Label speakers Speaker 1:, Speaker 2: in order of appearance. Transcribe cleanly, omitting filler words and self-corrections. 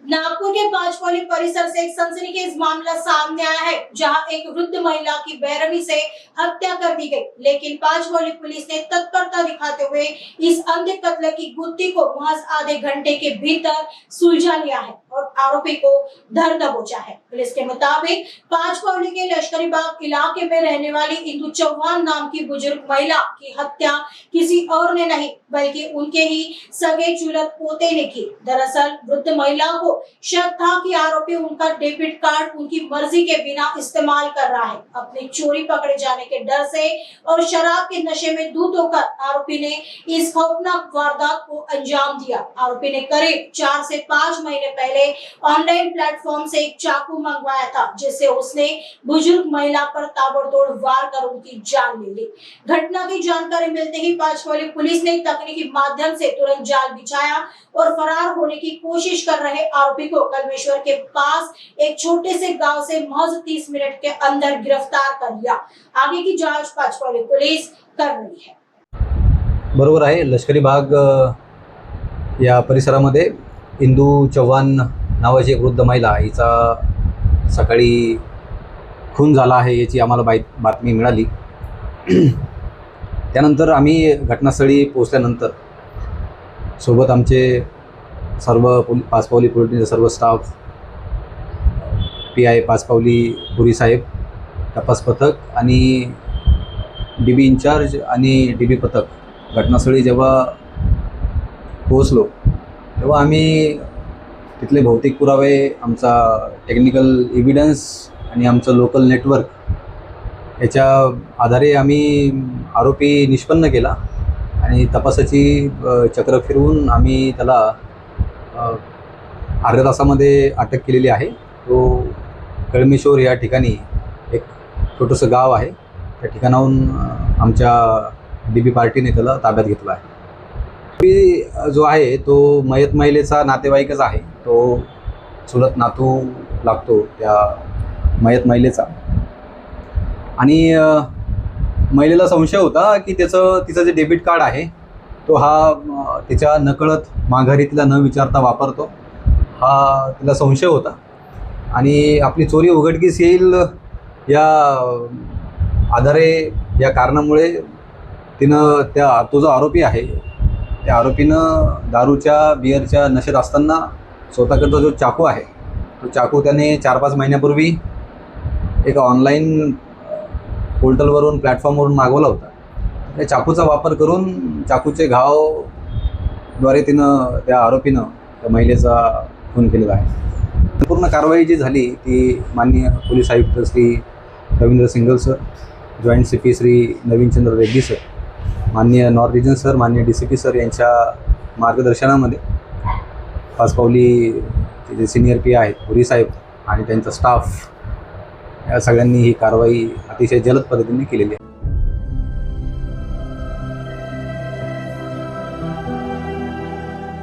Speaker 1: नागपुर के पांचपौली परिसर से एक सनसनीखेज मामला सामने आया है, जहां एक वृद्ध महिला की बेरहमी से हत्या कर दी गई, लेकिन पांचपौली पुलिस ने तत्परता दिखाते हुए इस अंधे कत्ल की गुत्थी को महज आधे घंटे के भीतर सुलझा लिया है और आरोपी को धर दबोचा है। पुलिस के मुताबिक पांचपौली के लश्करी बाग इलाके में रहने वाली इंदु चौहान नाम की बुजुर्ग महिला की हत्या किसी और ने नहीं बल्कि उनके ही सगे चुलत पोते ने की। दरअसल वृद्ध महिला को शक था कि आरोपी उनका डेबिट कार्ड उनकी मर्जी के बिना इस्तेमाल कर रहा है। अपनी चोरी पकड़े जाने के डर से और शराब के नशे में धुत होकर आरोपी ने इस खौफनाक वारदात को अंजाम दिया। आरोपी ने करीब 4 से 5 महीने पहले ऑनलाइन प्लेटफॉर्म से एक चाकू मंगवाया था, जिससे उसने बुजुर्ग महिला पर ताबड़तोड़ वार कर उनकी जान ले ली। घटना की जानकारी मिलते ही पांचपौली पुलिस ने तकनीकी माध्यम से तुरंत जाल बिछाया और फरार होने की कोशिश कर रहे आरोपी को कलमेश्वर के पास एक छोटे से गांव से महज 30 मिनट के अंदर गिरफ्तार कर लिया। आगे की जांच पांचपौली पुलिस कर रही है।
Speaker 2: बरोबर आहे। लष्करी भाग या परिसरामध्ये इंदू चव्हाण नावाची एक वृद्ध महिला, हिचा सकाळी खून झाला आहे याची आम्हाला बातमी मिळाली। त्यानंतर आम्ही घटनास्थळी पोहोचल्यानंतर सोबत आमचे सर्व पाचपावली पोलिसांचे सर्व स्टाफ, PI पाचपावली पुरी साहेब, तपास पथक आणि DB इंचार्ज आणि DB पथक घटनास्थळी जेव्हा पोहोचलो तेव्हा आम्ही तिथले भौतिक पुरावे, आमचा टेक्निकल एव्हिडन्स आणि आमचं लोकल नेटवर्क याच्या आधारे आम्ही आरोपी निष्पन्न केला आणि तपासाची चक्र फिरवून आम्ही त्याला अर्ध्या तासामध्ये अटक केलेली आहे। तो कळमेश्वर या ठिकाणी एक छोटंसं गाव आहे, त्या ठिकाणाहून आमच्या DB पार्टीने त्याला ताब्यात घेतला आहे। जो आहे तो मयत महिलेचा नातेवाईकच आहे, तो चुलत नातू लागतो त्या मयत महिलेचा। आणि महिलेला संशय होता की तिचं जे डेबिट कार्ड आहे तो हा तिच्या नकळत माघारी तिला न विचारता वापरतो, हा तिला संशय होता। आणि आपली चोरी उघडकीस येईल या आधारे, या कारणामुळे तिनं तो जो आरोपी आहे त्या आरोपीनं दारूच्या बिअरच्या नशेत असताना स्वतःकडचा जो चाकू आहे तो चाकू त्याने 4-5 महिन्यापूर्वी एक ऑनलाईन पोर्टलवरून, प्लॅटफॉर्मवरून मागवला होता। त्या चाकूचा वापर करून चाकूचे घावद्वारे त्या आरोपीनं त्या महिलेचा खून केलेला आहे। पूर्ण कारवाई जी झाली ती माननीय पोलीस आयुक्त Shri Ravindra single sir, joint CP Shri Navinchandra Reddy sir, माननीय नॉर्थ रिजन सर, माननीय DCP सर यांच्या मार्गदर्शनामध्ये पाचपावलीचे जे सिनियर PI आहेत, पुरी साहेब आणि त्यांचा स्टाफ, या सगळ्यांनी ही कारवाई अतिशय जलद पद्धतीने केलेली आहे।